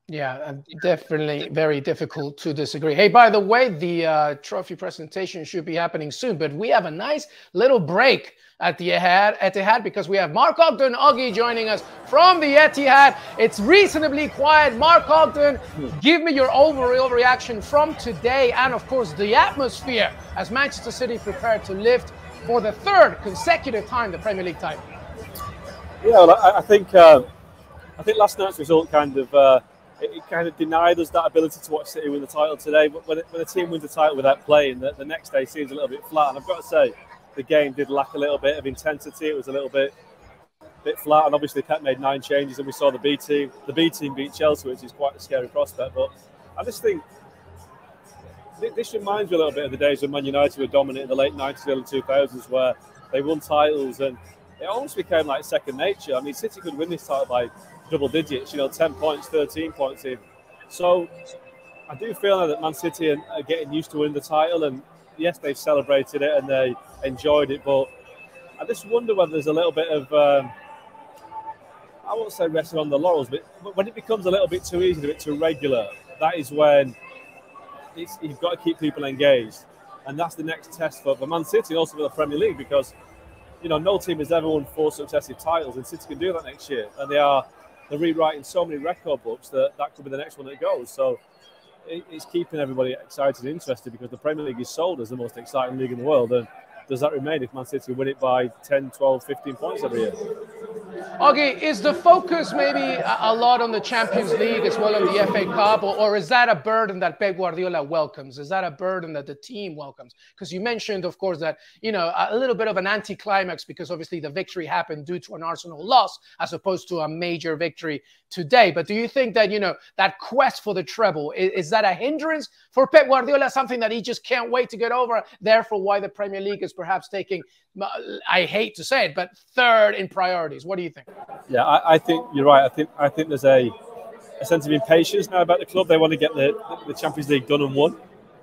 Yeah, definitely very difficult to disagree. Hey, by the way, the trophy presentation should be happening soon, but we have a nice little break at the Etihad because we have Mark Ogden, Oggy, joining us from the Etihad. It's reasonably quiet. Mark Ogden, give me your overall reaction from today and, of course, the atmosphere as Manchester City prepare to lift for the third consecutive time the Premier League title. Yeah, well, I think last night's result kind of denied us that ability to watch City win the title today. But when a team wins the title without playing, the next day seems a little bit flat. And I've got to say, the game did lack a little bit of intensity. It was a little bit flat. And obviously, Pep made 9 changes, and we saw the B team. The B team beat Chelsea, which is quite a scary prospect. But I just think this reminds me a little bit of the days when Man United were dominant in the late 90s, early 2000s, where they won titles and it almost became like second nature. I mean, City could win this title by double digits, 10 points, 13 points in. So I do feel now that Man City are getting used to winning the title, and yes, they've celebrated it and they enjoyed it, but I just wonder whether there's a little bit of, I won't say resting on the laurels, but when it becomes a little bit too easy, a bit too regular, that is when you've got to keep people engaged. And that's the next test for Man City and also for the Premier League, because no team has ever won 4 successive titles, and City can do that next year. And they're rewriting so many record books that could be the next one that goes. So it's keeping everybody excited and interested, because the Premier League is sold as the most exciting league in the world. And does that remain if Man City win it by 10, 12, 15 points every year? Augie, is the focus maybe a lot on the Champions League as well as the FA Cup, or is that a burden that Pep Guardiola welcomes? Is that a burden that the team welcomes? Because you mentioned, of course, that, a little bit of an anticlimax, because obviously the victory happened due to an Arsenal loss as opposed to a major victory today. But do you think that, that quest for the treble, is that a hindrance for Pep Guardiola, something that he just can't wait to get over? Therefore, why the Premier League is perhaps taking, I hate to say it, but third in priorities. What do you think? Yeah, I think you're right. I think there's a sense of impatience now about the club. They want to get the Champions League done and won.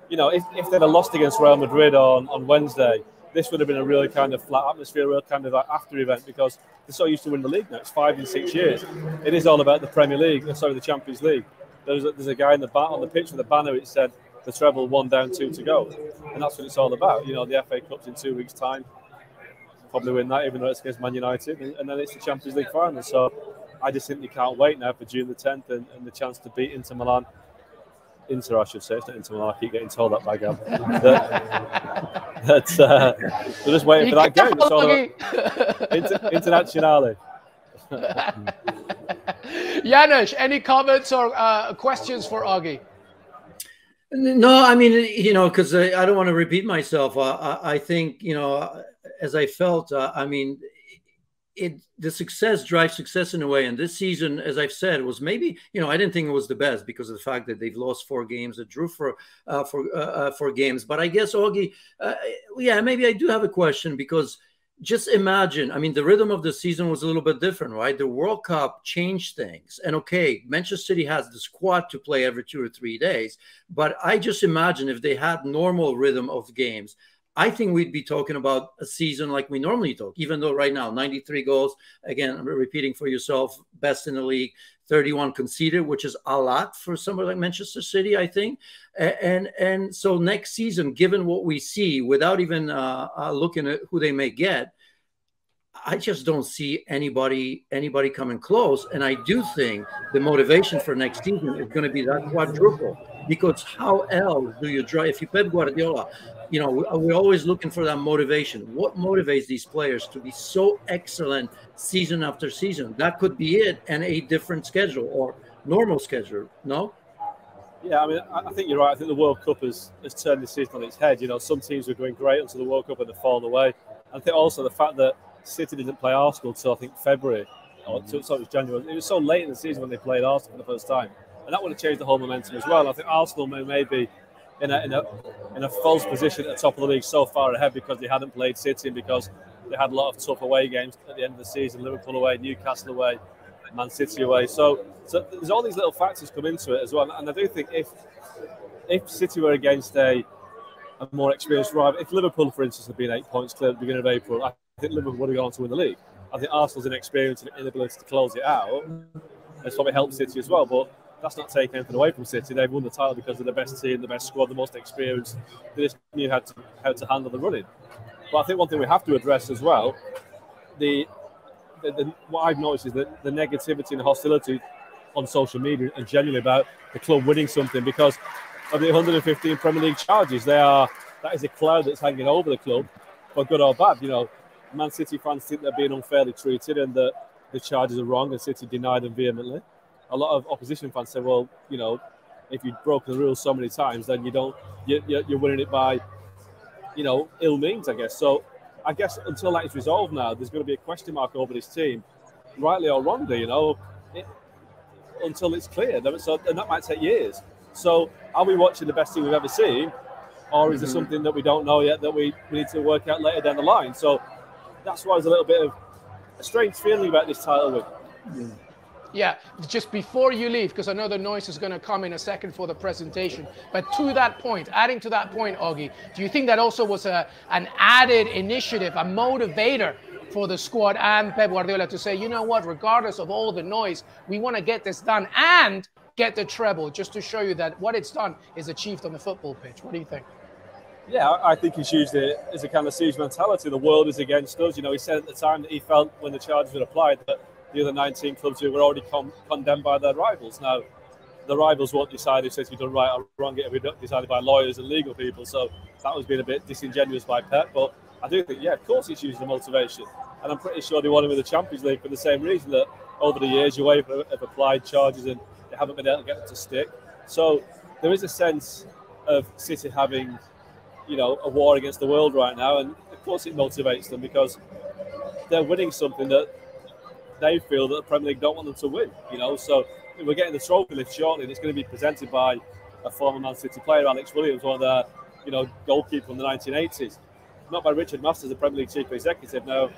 If they'd have lost against Real Madrid on Wednesday, this would have been a really kind of flat atmosphere, a real kind of after event, because they're so used to winning the league now. It's 5 and 6 years. It is all about the Premier League, the Champions League. There's a guy on the pitch with a banner which said the treble, 1 down, 2 to go. And that's what it's all about. The FA Cup's in 2 weeks' time. Probably win that, even though it's against Man United, and then it's the Champions League final. So I just simply can't wait now for June the 10th and the chance to beat Inter Milan. Inter, I should say. It's not Inter Milan. I keep getting told that by Gab. We're just waiting for that game. It's all about Internazionale. Janusz, any comments or questions for Augie? No, I mean, because I don't want to repeat myself. I think, as I felt, the success drives success in a way. And this season, as I've said, was maybe, I didn't think it was the best because of the fact that they've lost 4 games, that drew for 4 games. But I guess, Augie, maybe I do have a question, because just imagine, the rhythm of the season was a little bit different, right? The World Cup changed things. And okay, Manchester City has the squad to play every 2 or 3 days. But I just imagine if they had normal rhythm of games, I think we'd be talking about a season like we normally talk, even though right now, 93 goals, again, I'm repeating for yourself, best in the league, 31 conceded, which is a lot for somebody like Manchester City, I think. And so next season, given what we see, without even looking at who they may get, I just don't see anybody coming close. And I do think the motivation for next season is going to be that quadruple, because how else do you drive? If you Pep Guardiola, we're always looking for that motivation. What motivates these players to be so excellent season after season? That could be it, and a different schedule or normal schedule, no? Yeah, I think you're right. I think the World Cup has turned this season on its head. Some teams were going great until the World Cup and they've fallen away. I think also the fact that City didn't play Arsenal until, I think, February, or it was January. It was so late in the season when they played Arsenal for the first time. And that would have changed the whole momentum as well. I think Arsenal may be in a false position at the top of the league so far ahead because they hadn't played City and because they had a lot of tough away games at the end of the season. Liverpool away, Newcastle away, Man City away. So there's all these little factors come into it as well. And I do think if City were against a more experienced rival, if Liverpool, for instance, had been 8 points clear at the beginning of April, I think Liverpool would have gone on to win the league. I think Arsenal's inexperience and inability to close it out has probably helped City as well. But that's not taking anything away from City. They've won the title because they're the best team, the best squad, the most experienced. They just knew how to handle the running. But I think one thing we have to address as well, what I've noticed is that the negativity and hostility on social media and generally about the club winning something because of the 115 Premier League charges. That is a cloud that's hanging over the club, for good or bad. You know, Man City fans think they're being unfairly treated and that the charges are wrong, and City denied them vehemently. A lot of opposition fans say, well, you know, if you've broken the rules so many times, then you're winning it by, you know, ill means, I guess. So I guess until that is resolved now, there's going to be a question mark over this team, rightly or wrongly, you know, until it's clear. So, and that might take years. So are we watching the best team we've ever seen, or is there something that we don't know yet that we need to work out later down the line? So that's why there's a little bit of a strange feeling about this title win. Yeah, just before you leave, because I know the noise is going to come in a second for the presentation, but to that point, adding to that point, Augie, do you think that also was an added initiative, a motivator for the squad and Pep Guardiola to say, you know what, regardless of all the noise, we want to get this done and get the treble, just to show you that what it's done is achieved on the football pitch? What do you think? Yeah, I think he's used it as a kind of siege mentality. The world is against us. You know, he said at the time that he felt when the charges were applied that the other 19 clubs who were already condemned by their rivals. Now, the rivals won't decide if City's done right or wrong. It'll be decided by lawyers and legal people. So that was being a bit disingenuous by Pep. But I do think, yeah, of course it's used the motivation. And I'm pretty sure they won him with the Champions League for the same reason, that over the years, UEFA have applied charges and they haven't been able to get them to stick. So there is a sense of City having, you know, a war against the world right now. And of course it motivates them because they're winning something that they feel that the Premier League don't want them to win, you know. So we're getting the trophy lift shortly, and it's going to be presented by a former Man City player, Alex Williams, one of the, you know, goalkeeper from the 1980s. Not by Richard Masters, the Premier League chief executive. Now,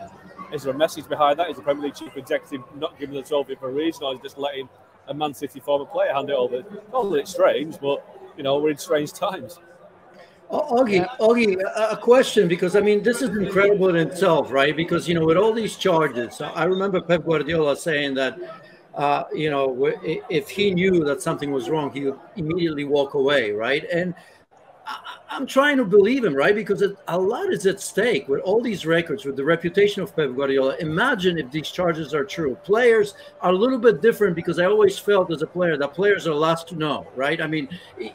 is there a message behind that? Is the Premier League chief executive not giving the trophy for a reason, or is just letting a Man City former player hand it over? Not that it's strange, but, you know, we're in strange times. Augie, a question, because I mean, this is incredible in itself, right? Because, you know, with all these charges, I remember Pep Guardiola saying that, you know, if he knew that something was wrong, he would immediately walk away, right? And I'm trying to believe him, right? Because a lot is at stake with all these records, with the reputation of Pep Guardiola. Imagine if these charges are true. Players are a little bit different, because I always felt as a player that players are last to know, right? I mean,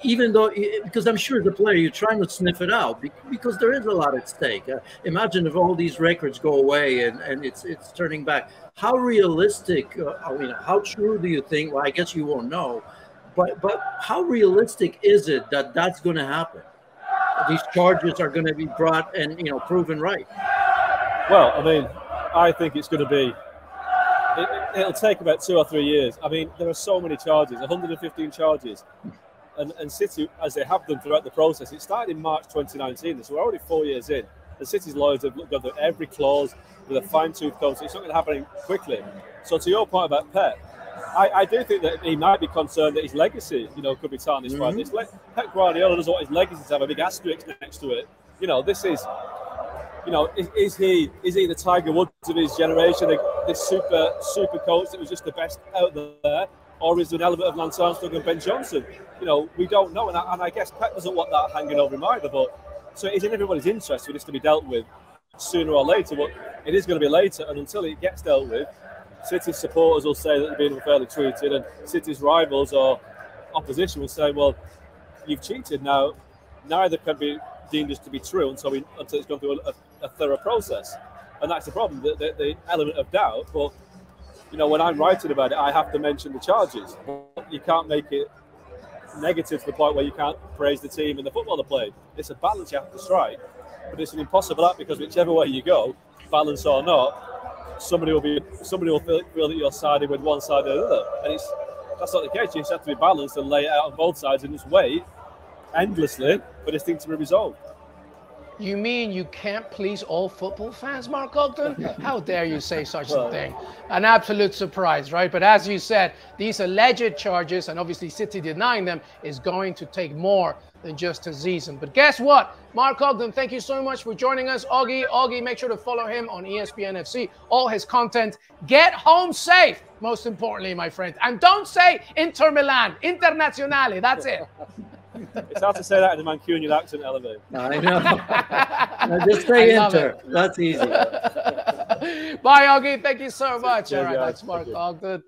even though, because I'm sure as a player, you're trying to sniff it out because there is a lot at stake. Imagine if all these records go away and it's turning back. How realistic, I mean, how true do you think? Well, I guess you won't know. But how realistic is it that that's going to happen? These charges are going to be brought and, you know, proven right. Well, I mean, I think it's going to be. It'll take about 2 or 3 years. I mean, there are so many charges, 115 charges, and City, as they have done throughout the process, it started in March 2019. So we're already 4 years in. The City's lawyers have looked at every clause with a fine-tooth comb. So it's not going to happen quickly. So to your point about Pep, I do think that he might be concerned that his legacy, you know, could be tarnished by this. Pep Guardiola doesn't want his legacy to have a big asterisk next to it. You know, this is, you know, is he the Tiger Woods of his generation, this super coach that was just the best out there, or is there an element of Lance Armstrong and Ben Johnson? You know, we don't know, and I guess Pep doesn't want that hanging over him either. But so it's in everybody's interest for this to be dealt with sooner or later. But it is going to be later, and until it gets dealt with, City's supporters will say that they're being unfairly treated, and City's rivals or opposition will say, well, you've cheated. Now, neither can be deemed as to be true until it's gone through a thorough process. And that's the problem, the element of doubt. But, you know, when I'm writing about it, I have to mention the charges. You can't make it negative to the point where you can't praise the team and the football they played. It's a balance you have to strike, but it's an impossible act, because whichever way you go, balance or not, somebody will feel that you're siding with one side or the other, and that's not the case. You just have to be balanced and lay it out on both sides and just wait endlessly for this thing to be resolved. You mean you can't please all football fans, Mark Ogden? How dare you say such a thing? An absolute surprise, right? But as you said, these alleged charges, and obviously City denying them, is going to take more than just a season. But guess what? Mark Ogden, thank you so much for joining us. Augie, make sure to follow him on ESPN FC. All his content. Get home safe, most importantly, my friend. And don't say Inter Milan, Internazionale. That's it. It's hard to say that in a Mancunian accent, Elevate. I know. Just say Inter. That's easy. Bye, Augie. Thank you so much. Cheers, all right, guys. that's Mark Ogden.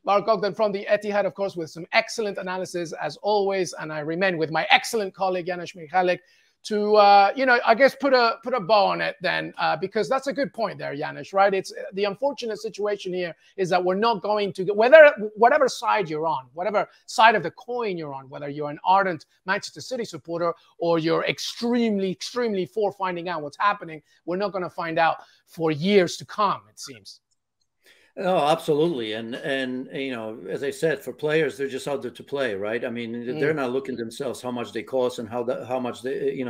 Mark Ogden from the Etihad, of course, with some excellent analysis as always. And I remain with my excellent colleague, Janusz Michallik, to, I guess put a bow on it then, because that's a good point there, Janusz, right? It's the unfortunate situation here is that we're not going to, whatever side you're on, whatever side of the coin you're on, whether you're an ardent Manchester City supporter or you're extremely for finding out what's happening, we're not going to find out for years to come, it seems. Oh, absolutely. And as I said, for players, they're just out there to play, right? I mean, they're not looking themselves how much they cost and how much they,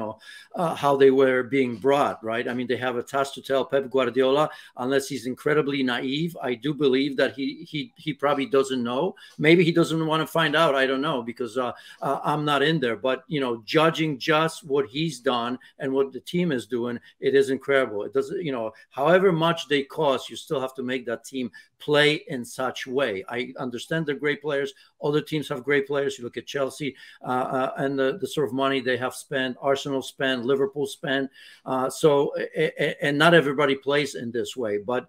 how they were being brought, right? I mean, they have a task to tell Pep Guardiola, unless he's incredibly naive. I do believe that he probably doesn't know. Maybe he doesn't want to find out. I don't know, because I'm not in there. But, judging just what he's done and what the team is doing, it is incredible. It doesn't, however much they cost, you still have to make that team play in such way. I understand they're great players. Other teams have great players. You look at Chelsea and the sort of money they have spent, Arsenal spent, Liverpool spent. And not everybody plays in this way. But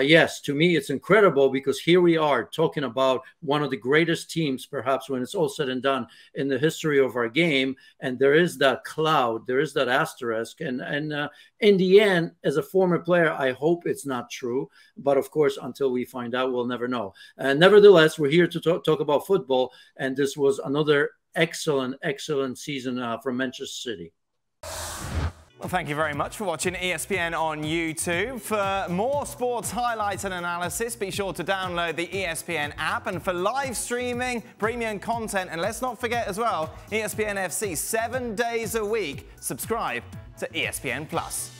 yes, to me, it's incredible, because here we are talking about one of the greatest teams, perhaps when it's all said and done, in the history of our game. And there is that cloud, there is that asterisk. And in the end, as a former player, I hope it's not true. But of course, until we find out, we'll never know. Nevertheless, we're here to talk about football. And this was another excellent season from Manchester City. Well, thank you very much for watching ESPN on YouTube. For more sports highlights and analysis, be sure to download the ESPN app. And for live streaming, premium content, and let's not forget as well, ESPN FC 7 days a week. Subscribe to ESPN Plus.